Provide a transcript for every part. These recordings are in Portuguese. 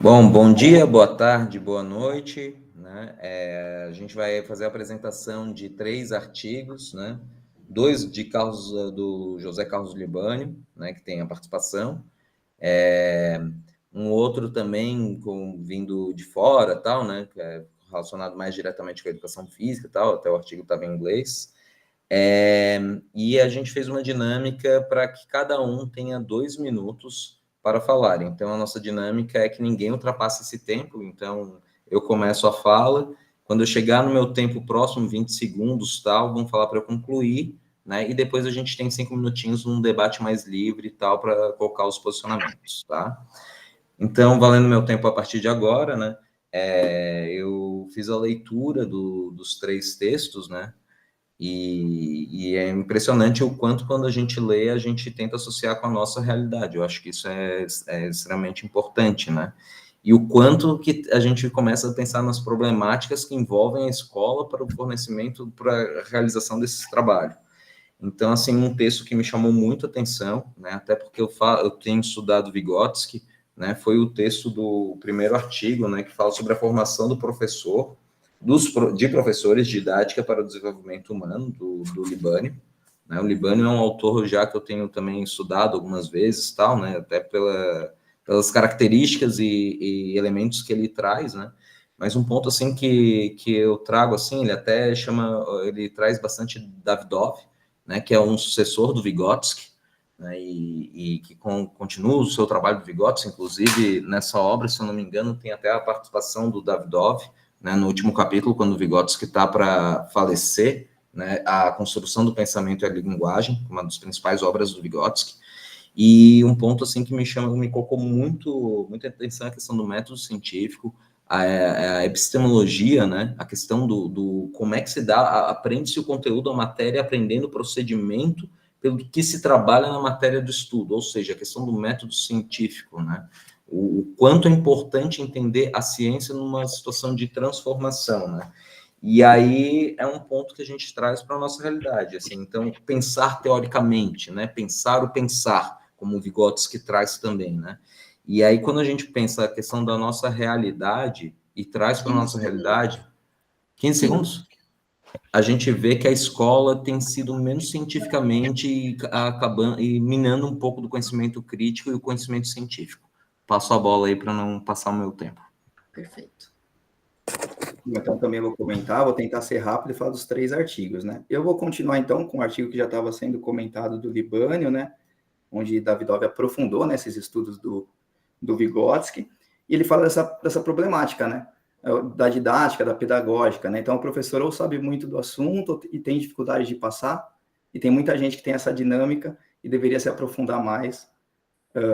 Bom dia, boa tarde, boa noite, né? A gente vai fazer a apresentação de 3 artigos, né? 2 do José Carlos Libânio, né, que tem a participação, um outro também vindo de fora, tal, né, que é relacionado mais diretamente com a educação física, tal, até o artigo estava em inglês. E a gente fez uma dinâmica para que cada um tenha 2 minutos para falar. Então, a nossa dinâmica é que ninguém ultrapasse esse tempo. Então, eu começo a fala. Quando eu chegar no meu tempo próximo, 20 segundos, tal, vão falar para eu concluir, né? E depois a gente tem 5 minutinhos num debate mais livre e tal, para colocar os posicionamentos, tá? Então, valendo meu tempo a partir de agora, né? Eu fiz a leitura dos 3 textos, né? E é impressionante o quanto, quando a gente lê, a gente tenta associar com a nossa realidade. Eu acho que isso é extremamente importante, né? E o quanto que a gente começa a pensar nas problemáticas que envolvem a escola para o fornecimento, para a realização desse trabalho. Então, assim, um texto que me chamou muito a atenção, né? Até porque eu tenho estudado Vygotsky, né? Foi o texto do primeiro artigo, né? Que fala sobre a formação do professor, de professores de didática para o desenvolvimento humano, do Libânio, né? O Libânio é um autor já que eu tenho também estudado algumas vezes, tal, né? Até pelas características e elementos que ele traz, né? Mas um ponto assim que eu trago assim, ele traz bastante Davidov, né? Que é um sucessor do Vygotsky, né? E que continua o seu trabalho do Vygotsky, inclusive nessa obra, se eu não me engano, tem até a participação do Davidov, né, no último capítulo, quando o Vygotsky está para falecer, né, a construção do pensamento e a linguagem, uma das principais obras do Vygotsky. E um ponto assim que me colocou muita atenção é a questão do método científico, a epistemologia, né, a questão do como é que se dá, aprende-se o conteúdo, a matéria, aprendendo o procedimento pelo que se trabalha na matéria do estudo, ou seja, a questão do método científico, né, o quanto é importante entender a ciência numa situação de transformação, né? E aí é um ponto que a gente traz para a nossa realidade, assim, então pensar teoricamente, né? Pensar o pensar, como o Vygotsky traz também, né? E aí quando a gente pensa a questão da nossa realidade e traz para a nossa realidade, 15 segundos, a gente vê que a escola tem sido menos cientificamente e acabando e minando um pouco do conhecimento crítico e o conhecimento científico. Passo a bola aí para não passar o meu tempo. Perfeito. Então, também vou comentar, vou tentar ser rápido e falar dos 3 artigos, né? Eu vou continuar, então, com o artigo que já estava sendo comentado do Libânio, né? Onde Davidov aprofundou nesses estudos do Vygotsky, e ele fala dessa problemática, né? Da didática, da pedagógica, né? Então, o professor ou sabe muito do assunto e tem dificuldade de passar, e tem muita gente que tem essa dinâmica e deveria se aprofundar mais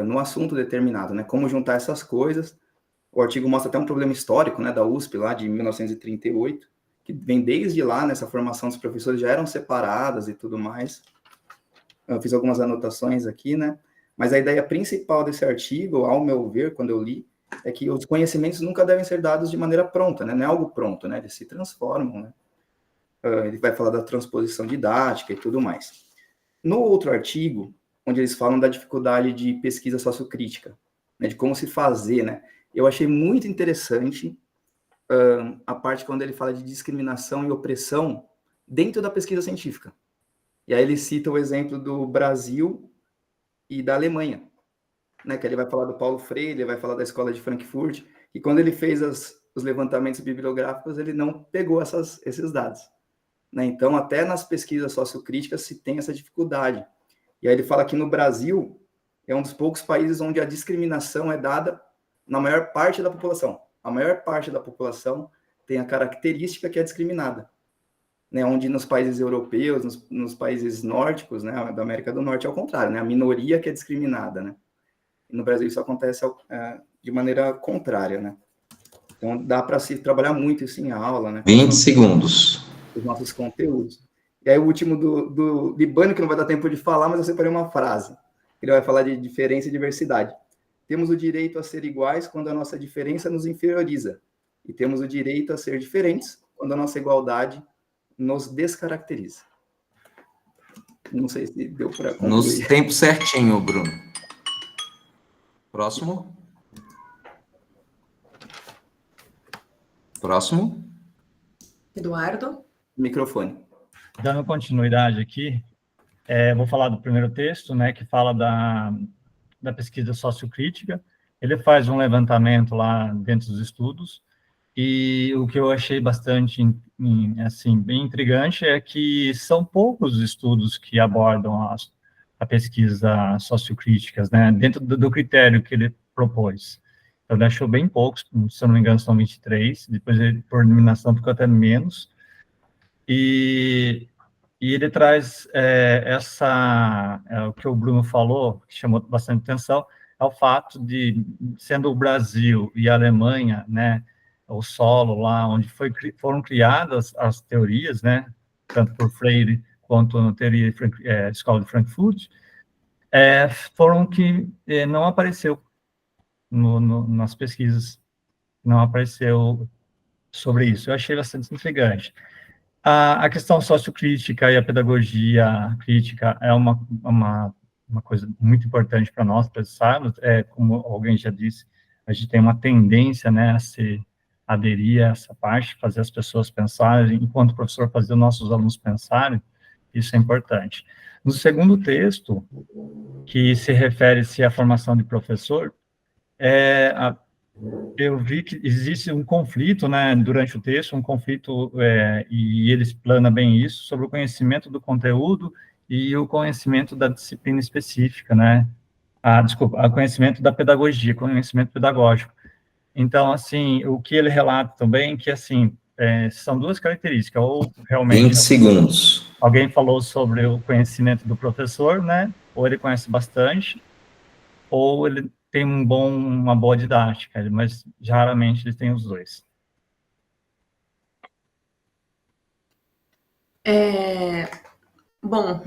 no assunto determinado, né? Como juntar essas coisas. O artigo mostra até um problema histórico, né, da USP, lá de 1938, que vem desde lá, nessa formação dos professores já eram separadas e tudo mais. Eu fiz algumas anotações aqui, né? Mas a ideia principal desse artigo, ao meu ver, quando eu li, é que os conhecimentos nunca devem ser dados de maneira pronta, né? Não é algo pronto, né? Eles se transformam, né? Ele vai falar da transposição didática e tudo mais. No outro artigo, onde eles falam da dificuldade de pesquisa sociocrítica, né? De como se fazer, né? Eu achei muito interessante a parte quando ele fala de discriminação e opressão dentro da pesquisa científica. E aí ele cita o exemplo do Brasil e da Alemanha, né? Que ele vai falar do Paulo Freire, ele vai falar da escola de Frankfurt, e quando ele fez os levantamentos bibliográficos, ele não pegou esses dados, né? Então, até nas pesquisas sociocríticas se tem essa dificuldade. E aí ele fala que no Brasil é um dos poucos países onde a discriminação é dada na maior parte da população. A maior parte da população tem a característica que é discriminada, né? Onde nos países europeus, nos países nórdicos, né, da América do Norte, é o contrário, né? A minoria que é discriminada, né? E no Brasil isso acontece de maneira contrária, né? Então dá para se trabalhar muito isso em aula, né? 20 segundos. Os nossos conteúdos. E aí o último do Libânio, que não vai dar tempo de falar, mas eu separei uma frase. Ele vai falar de diferença e diversidade. Temos o direito a ser iguais quando a nossa diferença nos inferioriza. E temos o direito a ser diferentes quando a nossa igualdade nos descaracteriza. Não sei se deu para concluir. No tempo certinho, Bruno. Próximo. Próximo. Eduardo. Microfone. Dando continuidade aqui, vou falar do primeiro texto, né, que fala da pesquisa sociocrítica. Ele faz um levantamento lá dentro dos estudos, e o que eu achei bastante, assim, bem intrigante é que são poucos os estudos que abordam a pesquisa sociocríticas, né, dentro do critério que ele propôs. Então, ele achou bem poucos, se eu não me engano, são 23, depois, por eliminação, ficou até menos. E ele traz o que o Bruno falou, que chamou bastante atenção, é o fato de, sendo o Brasil e a Alemanha, né, o solo lá onde foram criadas as teorias, né, tanto por Freire quanto na teoria Escola de Frankfurt, foram que não apareceu nas pesquisas, não apareceu sobre isso. Eu achei bastante intrigante. A questão sociocrítica e a pedagogia crítica é uma coisa muito importante para nós pensarmos. Como alguém já disse, a gente tem uma tendência, né, a se aderir a essa parte, fazer as pessoas pensarem, enquanto o professor fazer os nossos alunos pensarem. Isso é importante. No segundo texto, que se refere-se à formação de professor, eu vi que existe um conflito, né, durante o texto, um conflito, e ele explana bem isso, sobre o conhecimento do conteúdo e o conhecimento da disciplina específica, né, o conhecimento da pedagogia, conhecimento pedagógico. Então, assim, o que ele relata também, que, assim, são duas características, ou realmente... 20 segundos. Alguém falou sobre o conhecimento do professor, né, ou ele conhece bastante, ou ele tem uma boa didática, mas raramente ele tem os dois. Bom,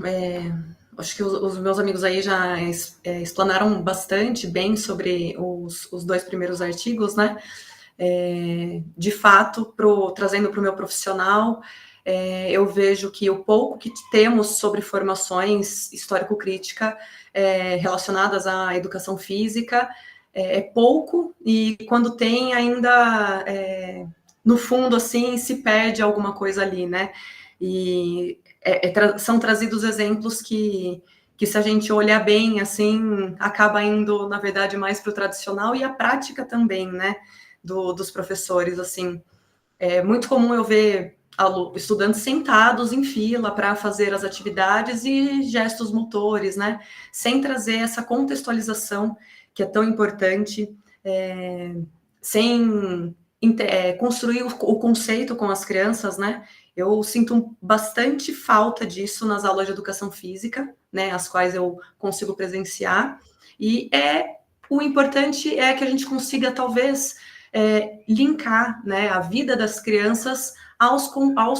acho que os meus amigos aí já explanaram bastante bem sobre os dois primeiros artigos, né? De fato, trazendo para o meu profissional, eu vejo que o pouco que temos sobre formações histórico-crítica relacionadas à educação física é pouco, e quando tem ainda, no fundo, assim, se perde alguma coisa ali, né? E são trazidos exemplos que se a gente olhar bem, assim, acaba indo, na verdade, mais para o tradicional, e a prática também, né, dos professores, assim. É muito comum eu ver estudantes sentados em fila para fazer as atividades e gestos motores, né, sem trazer essa contextualização que é tão importante, sem construir o conceito com as crianças, né. Eu sinto bastante falta disso nas aulas de educação física, né, as quais eu consigo presenciar, e o importante é que a gente consiga, talvez, linkar, né, a vida das crianças aos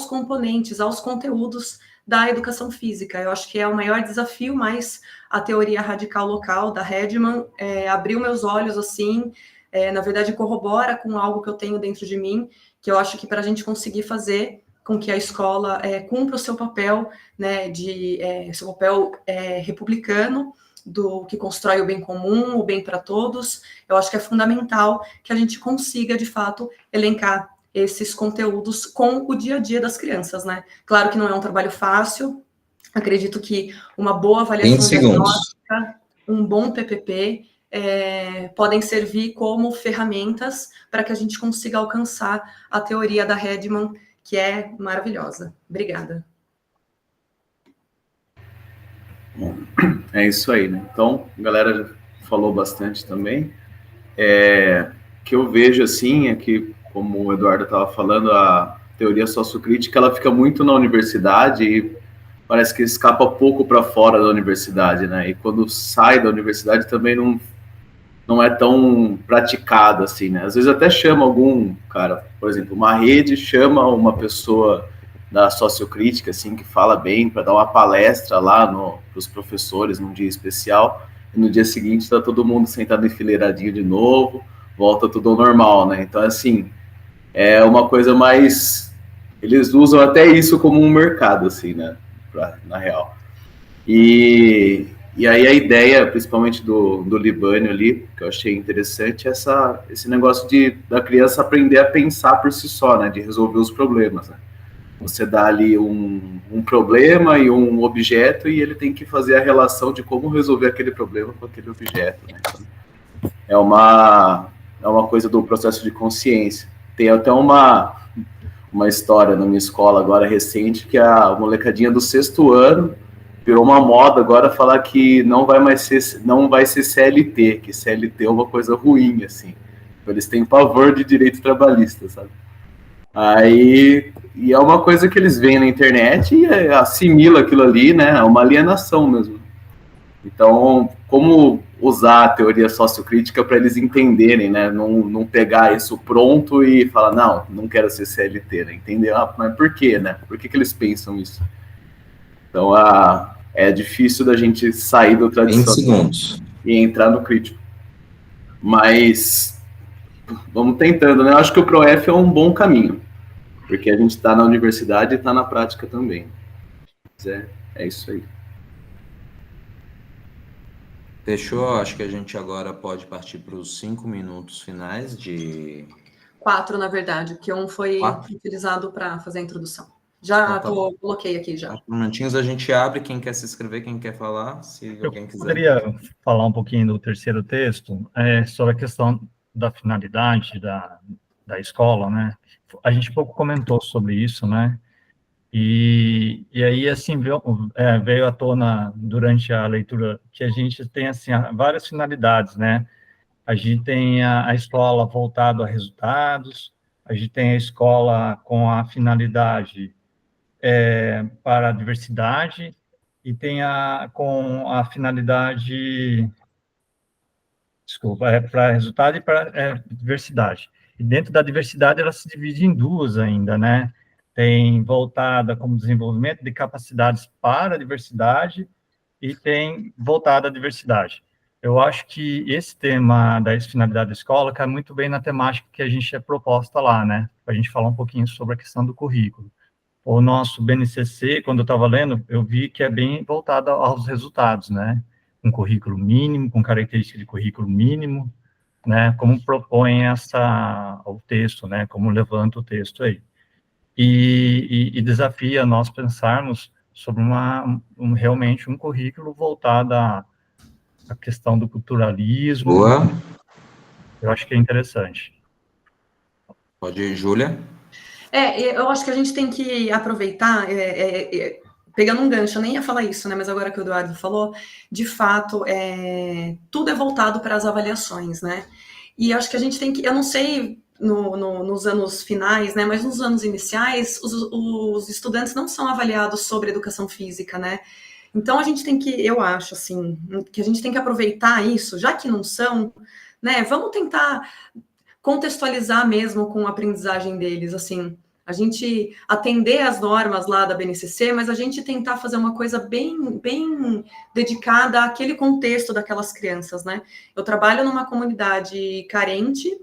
componentes, aos conteúdos da educação física. Eu acho que é o maior desafio, mas a teoria radical local da Hedman abriu meus olhos, assim, na verdade corrobora com algo que eu tenho dentro de mim, que eu acho que para a gente conseguir fazer com que a escola cumpra o seu papel, né, seu papel republicano, do que constrói o bem comum, o bem para todos, eu acho que é fundamental que a gente consiga, de fato, elencar esses conteúdos com o dia a dia das crianças, né? Claro que não é um trabalho fácil, acredito que uma boa avaliação diagnóstica, um bom PPP, podem servir como ferramentas para que a gente consiga alcançar a teoria da Hedman, que é maravilhosa. Obrigada. Bom, é isso aí, né? Então, a galera já falou bastante também. O que eu vejo, assim, é que, como o Eduardo estava falando, a teoria sociocrítica, ela fica muito na universidade e parece que escapa pouco para fora da universidade, né? E quando sai da universidade também não é tão praticado, assim, né? Às vezes até chama algum cara, por exemplo, uma rede chama uma pessoa da sociocrítica, assim, que fala bem, para dar uma palestra lá para os professores num dia especial, e no dia seguinte está todo mundo sentado enfileiradinho de novo, volta tudo ao normal, né? Então, assim, é uma coisa mais... Eles usam até isso como um mercado, assim, né? Na real. E E aí a ideia, principalmente do Libânio ali, que eu achei interessante, é esse negócio da criança aprender a pensar por si só, né? De resolver os problemas, né? Você dá ali um problema e um objeto e ele tem que fazer a relação de como resolver aquele problema com aquele objeto, né? É uma coisa do processo de consciência. Tem até uma história na minha escola agora recente, que a molecadinha do 6º ano virou uma moda agora falar que não vai ser CLT, que CLT é uma coisa ruim, assim. Eles têm pavor de direito trabalhista, sabe? Aí, e é uma coisa que eles veem na internet e assimila aquilo ali, né? É uma alienação mesmo. Então, como usar a teoria sociocrítica para eles entenderem, né? Não pegar isso pronto e falar, não quero ser CLT, né? Entender, mas por quê, né? Por que eles pensam isso? Então, é difícil da gente sair do tradicional e entrar no crítico. Mas vamos tentando, né? Eu acho que o ProF é um bom caminho, porque a gente está na universidade e está na prática também. Mas é isso aí. Fechou? Acho que a gente agora pode partir para os 5 minutos finais de... 4, na verdade, porque um foi utilizado para fazer a introdução. Já coloquei aqui já. 4 minutinhos a gente abre, quem quer se inscrever, quem quer falar, se alguém quiser. Poderia falar um pouquinho do terceiro texto, sobre a questão da finalidade da escola, né? A gente pouco comentou sobre isso, né? E aí, assim, veio à tona durante a leitura que a gente tem, assim, várias finalidades, né? A gente tem a escola voltada a resultados, a gente tem a escola com a finalidade para a diversidade, e tem com a finalidade, para resultado e para diversidade. E dentro da diversidade, ela se divide em duas ainda, né? Tem voltada como desenvolvimento de capacidades para a diversidade e tem voltada à diversidade. Eu acho que esse tema da finalidade da escola cai muito bem na temática que a gente é proposta lá, né? Para a gente falar um pouquinho sobre a questão do currículo. O nosso BNCC, quando eu estava lendo, eu vi que é bem voltado aos resultados, né? Um currículo mínimo, com característica de currículo mínimo, né? Como propõe o texto, né? Como levanta o texto aí. E desafia nós pensarmos sobre realmente um currículo voltado à questão do culturalismo. Boa. Eu acho que é interessante. Pode ir, Júlia. Eu acho que a gente tem que aproveitar, pegando um gancho, eu nem ia falar isso, né? Mas agora que o Eduardo falou, de fato, tudo é voltado para as avaliações, né? E acho que a gente tem que, eu não sei nos anos finais, né? Mas nos anos iniciais, os estudantes não são avaliados sobre educação física, né? Então a gente tem que, eu acho, assim, que a gente tem que aproveitar isso, já que não são, né? Vamos tentar contextualizar mesmo com a aprendizagem deles, assim, a gente atender as normas lá da BNCC, mas a gente tentar fazer uma coisa bem, bem dedicada àquele contexto daquelas crianças, né? Eu trabalho numa comunidade carente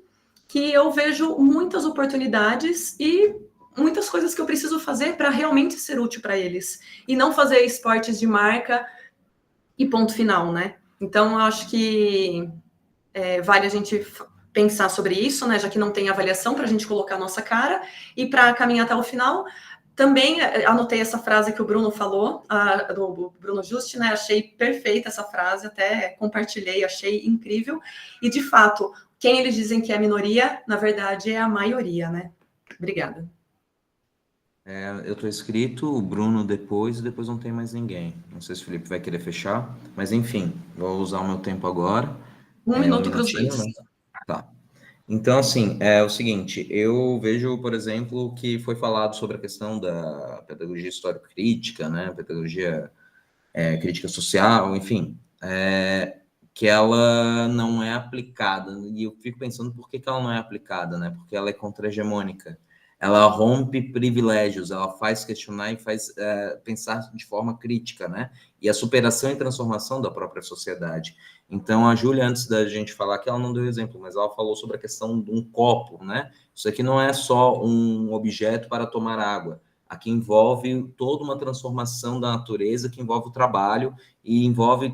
que eu vejo muitas oportunidades e muitas coisas que eu preciso fazer para realmente ser útil para eles, e não fazer esportes de marca e ponto final, né? Então, eu acho que vale a gente pensar sobre isso, né, já que não tem avaliação para a gente colocar a nossa cara, e para caminhar até o final, também anotei essa frase que o Bruno falou, do Bruno Juste, né, achei perfeita essa frase, até compartilhei, achei incrível, e de fato, quem eles dizem que é a minoria, na verdade é a maioria, né. Obrigada. Eu estou inscrito, o Bruno depois, e depois não tem mais ninguém. Não sei se o Felipe vai querer fechar, mas enfim, vou usar o meu tempo agora. Um minuto para os dois. Né? Tá. Então, assim, é o seguinte, eu vejo, por exemplo, que foi falado sobre a questão da pedagogia histórico-crítica, né, pedagogia crítica social, enfim, que ela não é aplicada, e eu fico pensando por que ela não é aplicada, né, porque ela é contra-hegemônica, ela rompe privilégios, ela faz questionar e faz pensar de forma crítica, né, e a superação e transformação da própria sociedade. Então, a Júlia, antes da gente falar aqui, ela não deu exemplo, mas ela falou sobre a questão de um copo, né? Isso aqui não é só um objeto para tomar água. Aqui envolve toda uma transformação da natureza, que envolve o trabalho e envolve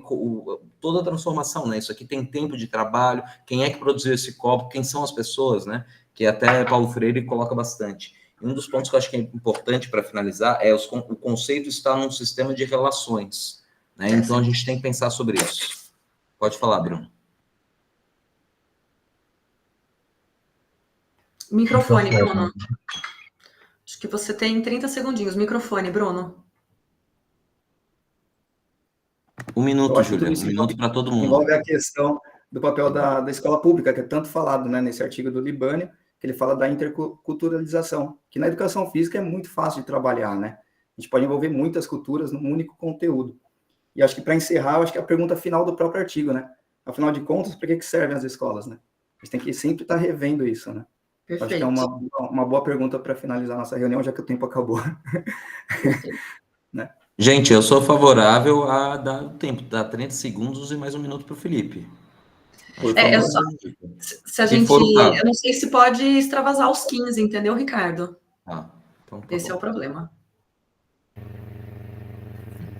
toda a transformação, né? Isso aqui tem tempo de trabalho, quem é que produziu esse copo, quem são as pessoas, né? Que até Paulo Freire coloca bastante. E um dos pontos que eu acho que é importante para finalizar é o conceito está num sistema de relações, né? Então a gente tem que pensar sobre isso. Pode falar, Bruno. Microfone, Bruno. Acho que você tem 30 segundinhos. Microfone, Bruno. 1 minuto, Júlia. 1 minuto para todo mundo. Envolve a questão do papel da escola pública, que é tanto falado, né, nesse artigo do Libânio, que ele fala da interculturalização, que na educação física é muito fácil de trabalhar, né? A gente pode envolver muitas culturas num único conteúdo. E acho que para encerrar, eu acho que é a pergunta final do próprio artigo, né? Afinal de contas, para que servem as escolas, né? A gente tem que sempre estar revendo isso, né? Perfeito. Acho que é uma boa pergunta para finalizar nossa reunião, já que o tempo acabou. Né? Gente, eu sou favorável a dar o tempo, dar 30 segundos e mais 1 minuto para o Felipe. Se a gente... Eu não sei se pode extravasar os 15, entendeu, Ricardo? Então tá Esse é o problema.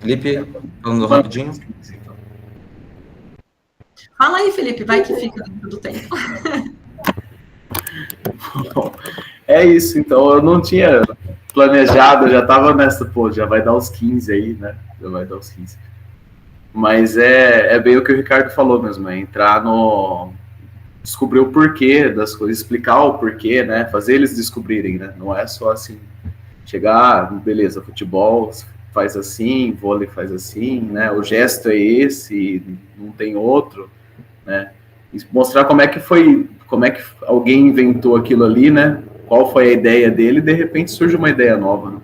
Felipe, falando rapidinho. Fala aí, Felipe, vai que fica dentro do tempo. Bom, é isso, então eu não tinha planejado, eu já estava nessa, já vai dar os 15 aí, né? Já vai dar os 15. Mas é bem o que o Ricardo falou mesmo, é entrar no... descobrir o porquê das coisas, explicar o porquê, né? Fazer eles descobrirem, né? Não é só assim, chegar, beleza, futebol faz assim, vôlei faz assim, né? O gesto é esse, não tem outro, né? E mostrar como é que alguém inventou aquilo ali, né? Qual foi a ideia dele, e de repente surge uma ideia nova, né?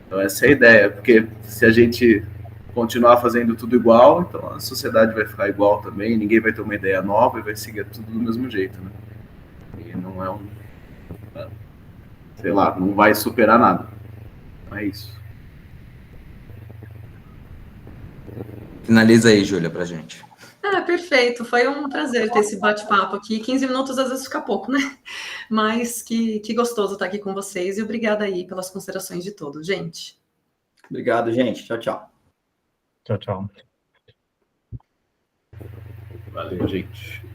Então essa é a ideia, porque se a gente continuar fazendo tudo igual, então a sociedade vai ficar igual também, ninguém vai ter uma ideia nova e vai seguir tudo do mesmo jeito, né? E não é sei lá, não vai superar nada. É isso. Finaliza aí, Júlia, pra gente. Perfeito. Foi um prazer ter esse bate-papo aqui. 15 minutos às vezes fica pouco, né? Mas que gostoso estar aqui com vocês e obrigada aí pelas considerações de todos, gente. Obrigado, gente. Tchau, tchau. Tchau, tchau. Valeu, gente.